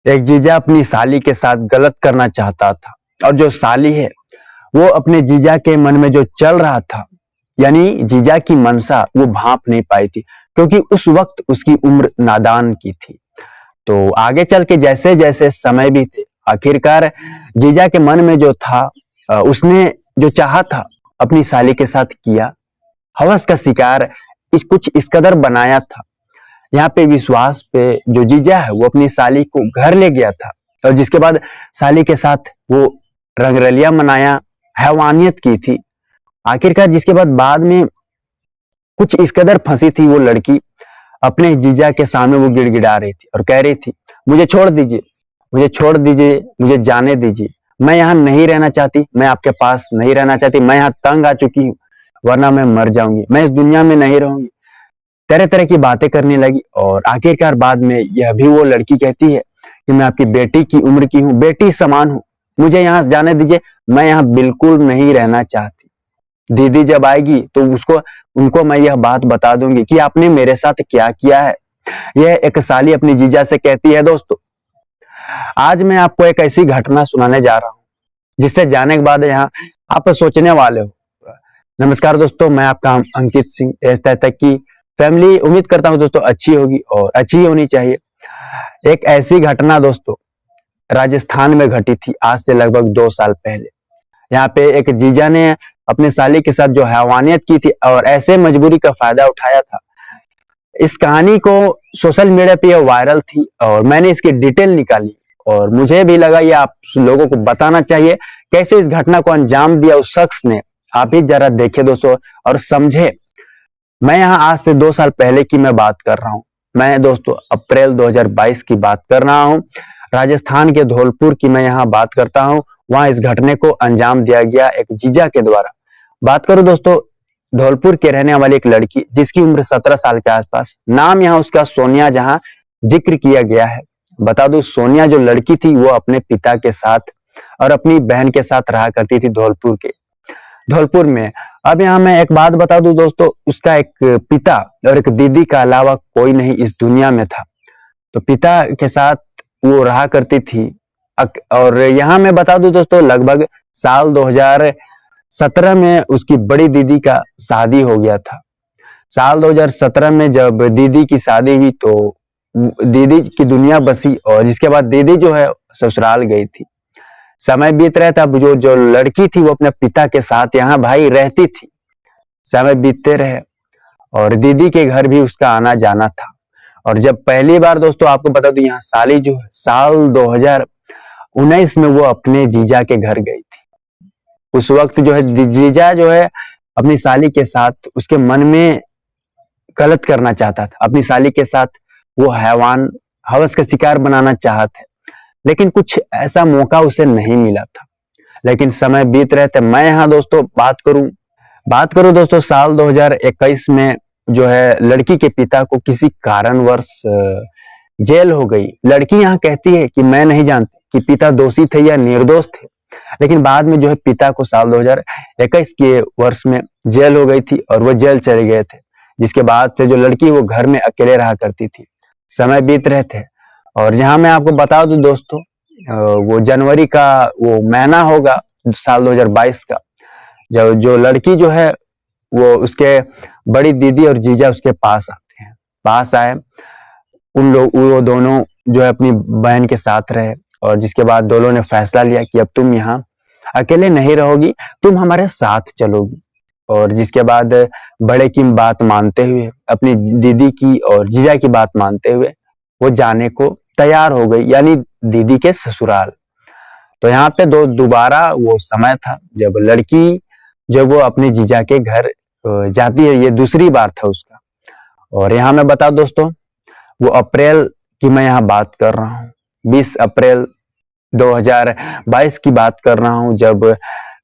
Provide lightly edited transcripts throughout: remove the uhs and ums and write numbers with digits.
एक जीजा अपनी साली के साथ गलत करना चाहता था और जो साली है वो अपने जीजा के मन में जो चल रहा था, यानी जीजा की मनसा वो भांप नहीं पाई थी, क्योंकि उस वक्त उसकी उम्र नादान की थी। तो आगे चल के जैसे जैसे समय बीते, आखिरकार जीजा के मन में जो था, उसने जो चाहा था अपनी साली के साथ किया। हवस का शिकार कुछ इस कदर बनाया था। यहाँ पे विश्वास पे जो जीजा है वो अपनी साली को घर ले गया था और जिसके बाद साली के साथ वो रंगरलिया मनाया, हैवानियत की थी। आखिरकार जिसके बाद में कुछ इस कदर फंसी थी वो लड़की, अपने जीजा के सामने वो गिड़गिड़ा रही थी और कह रही थी, मुझे छोड़ दीजिए, मुझे छोड़ दीजिए, मुझे जाने दीजिए, मैं यहाँ नहीं रहना चाहती, मैं आपके पास नहीं रहना चाहती, मैं यहाँ तंग आ चुकी हूँ, वरना मैं मर जाऊंगी, मैं इस दुनिया में नहीं रहूंगी। तरह तरह की बातें करने लगी और आखिरकार बाद में यह भी वो लड़की कहती है कि मैं आपकी बेटी की उम्र की हूँ, बेटी समान हूँ, मुझे यहाँ जाने दीजिए, मैं यहाँ बिल्कुल नहीं रहना चाहती। दीदी जब आएगी तो उनको मैं यह बात बता दूंगी कि आपने मेरे साथ क्या किया है। यह एक साली अपनी जीजा से कहती है। दोस्तों, आज मैं आपको एक ऐसी घटना सुनाने जा रहा हूँ जिससे जाने के बाद यहाँ आप सोचने वाले हो। नमस्कार दोस्तों, मैं आपका अंकित सिंह, तक की फैमिली। उम्मीद करता हूँ दोस्तों अच्छी होगी और अच्छी होनी चाहिए। एक ऐसी घटना दोस्तों राजस्थान में घटी थी आज से लगभग 2 साल पहले। यहाँ पे एक जीजा ने अपने साली के साथ जो हैवानियत की थी और ऐसे मजबूरी का फायदा उठाया था। इस कहानी को सोशल मीडिया पे वायरल थी और मैंने इसकी डिटेल निकाली और मुझे भी लगा ये आप लोगों को बताना चाहिए कैसे इस घटना को अंजाम दिया उस शख्स ने। आप ही जरा देखे दोस्तों और समझे। मैं यहाँ आज से 2 साल पहले की मैं बात कर रहा हूँ। मैं दोस्तों अप्रैल 2022 की बात कर रहा हूँ। राजस्थान के धौलपुर की मैं यहाँ बात करता हूँ। वहां इस घटने को अंजाम दिया गया एक जीजा के द्वारा। बात करूं दोस्तों धौलपुर के रहने वाली एक लड़की जिसकी उम्र 17 साल के आसपास, नाम यहाँ उसका सोनिया जहां जिक्र किया गया है। बता दूं, सोनिया जो लड़की थी वो अपने पिता के साथ और अपनी बहन के साथ रहा करती थी धौलपुर में। अब यहाँ मैं एक बात बता दूं दोस्तों, उसका एक पिता और एक दीदी का अलावा कोई नहीं इस दुनिया में था। तो पिता के साथ वो रहा करती थी। और यहाँ मैं बता दूं दोस्तों, लगभग साल 2017 में उसकी बड़ी दीदी का शादी हो गया था। साल 2017 में जब दीदी की शादी हुई तो दीदी की दुनिया बसी और जिसके बाद दीदी जो है ससुराल गई थी। समय बीत रहा था, जो लड़की थी वो अपने पिता के साथ यहाँ भाई रहती थी। समय बीतते रहे और दीदी के घर भी उसका आना जाना था। और जब पहली बार दोस्तों आपको बता दूं, यहाँ साली जो है साल 2019 में वो अपने जीजा के घर गई थी। उस वक्त जो है जीजा जो है अपनी साली के साथ उसके मन में गलत करना चाहता था। अपनी साली के साथ वो हैवान हवस का शिकार बनाना चाहते, लेकिन कुछ ऐसा मौका उसे नहीं मिला था। लेकिन समय बीत रहे थे। मैं यहाँ दोस्तों बात करूं दोस्तों, साल 2021 में जो है लड़की के पिता को किसी कारणवश जेल हो गई। लड़की यहाँ कहती है कि मैं नहीं जानती कि पिता दोषी थे या निर्दोष थे, लेकिन बाद में जो है पिता को साल 2021 के वर्ष में जेल हो गई थी और वो जेल चले गए थे। जिसके बाद से जो लड़की वो घर में अकेले रहा करती थी। समय बीत रहे थे और यहाँ मैं आपको बता दूं दोस्तों, वो जनवरी का वो महीना होगा साल 2022 का, जब जो लड़की जो है वो उसके बड़ी दीदी और जीजा उसके पास आए। वो दोनों जो है अपनी बहन के साथ रहे और जिसके बाद दोनों ने फैसला लिया कि अब तुम यहाँ अकेले नहीं रहोगी, तुम हमारे साथ चलोगी। और जिसके बाद बड़े की बात मानते हुए, अपनी दीदी की और जीजा की बात मानते हुए वो जाने को तैयार हो गई, यानी दीदी के ससुराल। तो यहाँ पे दोबारा वो समय था जब लड़की जब वो अपने जीजा के घर जाती है। ये दूसरी बार था उसका। और यहाँ मैं बता दोस्तों, वो अप्रैल की मैं यहाँ बात कर रहा हूँ, 20 अप्रैल 2022 की बात कर रहा हूँ, जब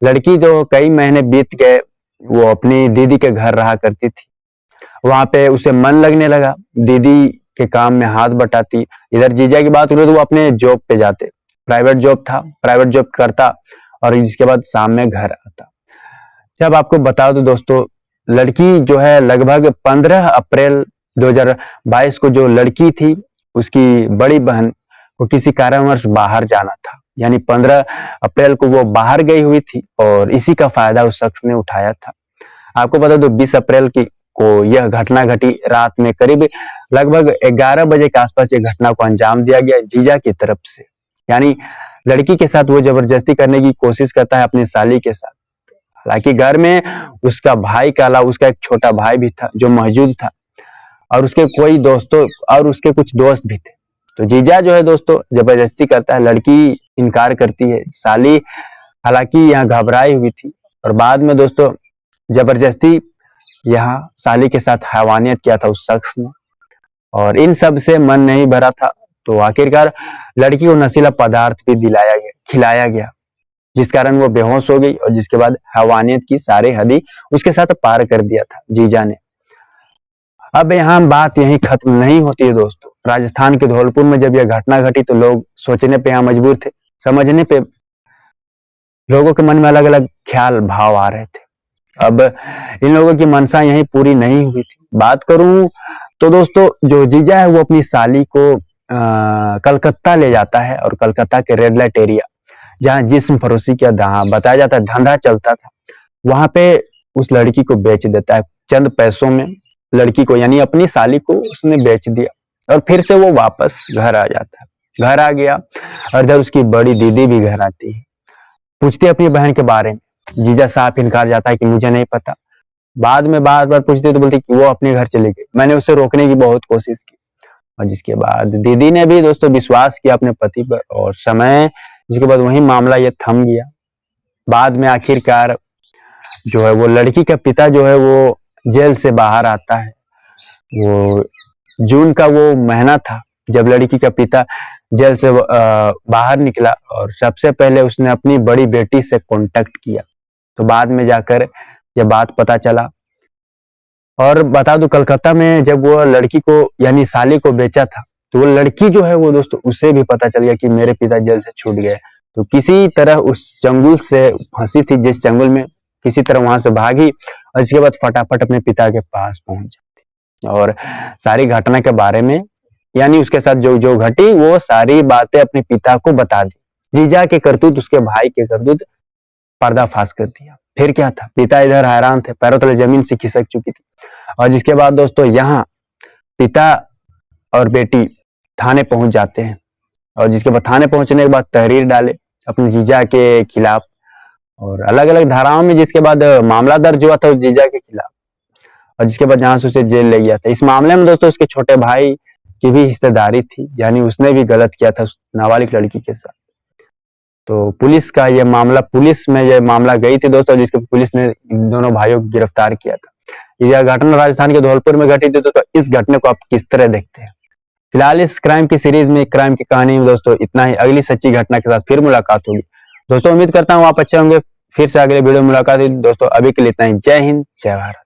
लड़की जो कई महीने बीत गए वो अपनी दीदी के घर रहा करती थी। वहां पे उसे मन लगने लगा, दीदी के काम में हाथ बटाती। इधर जीजा की बात करो तो वो अपने जॉब पे जाते, प्राइवेट जॉब करता और इसके बाद शाम में घर आता। जब आपको बता दो दोस्तों, लड़की जो है लगभग 15 अप्रैल 2022 को जो लड़की थी उसकी बड़ी बहन को किसी कारणवश बाहर जाना था, यानी 15 अप्रैल को वो बाहर गई हुई थी और इसी का फायदा उस शख्स ने उठाया था। आपको बता दो 20 अप्रैल को यह घटना घटी। रात में करीब लगभग 11 बजे के आसपास ये घटना को अंजाम दिया गया जीजा की तरफ से, यानी लड़की के साथ वो जबरदस्ती करने की कोशिश करता है अपनी साली के साथ। हालांकि घर में उसका भाई के अलावा उसका एक छोटा भाई भी था जो मौजूद था और उसके कोई दोस्तों और उसके कुछ दोस्त भी थे। तो जीजा जो है दोस्तों जबरदस्ती करता है, लड़की इनकार करती है। साली हालांकि यहाँ घबराई हुई थी और बाद में दोस्तों जबरदस्ती यहाँ साली के साथ हैवानियत किया था उस शख्स ने और इन सब से मन नहीं भरा था तो आखिरकार लड़की को नशीला पदार्थ भी खिलाया गया जिस कारण वो बेहोश हो गई और जिसके बाद हैवानियत की सारी हदी उसके साथ पार कर दिया था जीजा ने। अब यहाँ बात यहीं खत्म नहीं होती है दोस्तों। राजस्थान के धौलपुर में जब यह घटना घटी तो लोग सोचने पे यहाँ मजबूर थे, समझने पे लोगों के मन में अलग अलग ख्याल भाव आ रहे थे। अब इन लोगों की मनसा यहीं पूरी नहीं हुई थी। बात करूं तो दोस्तों जो जीजा है वो अपनी साली को कलकत्ता ले जाता है और कलकत्ता के रेड लाइट एरिया जहां जिस्म फरोशी का बताया जाता है धंधा चलता था, वहां पे उस लड़की को बेच देता है चंद पैसों में। लड़की को यानी अपनी साली को उसने बेच दिया और फिर से वो वापस घर आ जाता है। घर आ गया और इधर उसकी बड़ी दीदी भी घर आती है, पूछती है अपनी बहन के बारे में। जीजा साफ इनकार जाता है कि मुझे नहीं पता। बाद में बार बार पूछती तो बोलती कि वो अपने घर चली गई, मैंने उसे रोकने की बहुत कोशिश की। और जिसके बाद दीदी ने भी दोस्तों विश्वास किया अपने पति पर और समय जिसके बाद वही मामला ये थम गया। बाद में आखिरकार जो है वो लड़की का पिता जो है वो जेल से बाहर आता है। वो जून का वो महीना था जब लड़की का पिता जेल से बाहर निकला और सबसे पहले उसने अपनी बड़ी बेटी से कांटेक्ट किया। तो बाद में जाकर यह बात पता चला। और बता दूं कलकत्ता में जब वो लड़की को यानी साली को बेचा था तो वो लड़की जो है वो दोस्तों उसे भी पता चल गया कि मेरे पिता जेल से छूट गए। तो किसी तरह उस जंगल से फंसी थी, जिस जंगल में किसी तरह वहां से भागी और इसके बाद फटाफट अपने पिता के पास पहुंच जाती और सारी घटना के बारे में यानी उसके साथ जो जो घटी वो सारी बातें अपने पिता को बता दी। जीजा के करतूत उसके भाई के करतूत पर्दाफाश कर दिया। फिर क्या था, पिता इधर हैरान थे, पैरों तले जमीन से खिसक चुकी थी। और जिसके बाद दोस्तों यहाँ पिता और बेटी थाने पहुंच जाते हैं और जिसके बाद थाने पहुंचने के बाद तहरीर डाले अपने जीजा के खिलाफ और अलग अलग धाराओं में, जिसके बाद मामला दर्ज हुआ था उस जीजा के खिलाफ और जिसके बाद जहां से उसे जेल ले गया था। इस मामले में दोस्तों उसके छोटे भाई की भी हिस्सेदारी थी, यानी उसने भी गलत किया था उस नाबालिग लड़की के साथ। तो पुलिस का ये मामला पुलिस में ये मामला गई थी दोस्तों, जिसके पुलिस ने इन दोनों भाइयों को गिरफ्तार किया था। यह घटना राजस्थान के धौलपुर में घटी थी दोस्तों। इस घटना को आप किस तरह देखते हैं? फिलहाल इस क्राइम की सीरीज में क्राइम की कहानी में दोस्तों इतना ही। अगली सच्ची घटना के साथ फिर मुलाकात होगी दोस्तों। उम्मीद करता हूँ आप अच्छे होंगे। फिर से अगले वीडियो में मुलाकात होगी दोस्तों। अभी के लिए इतना ही। जय हिंद, जय भारत।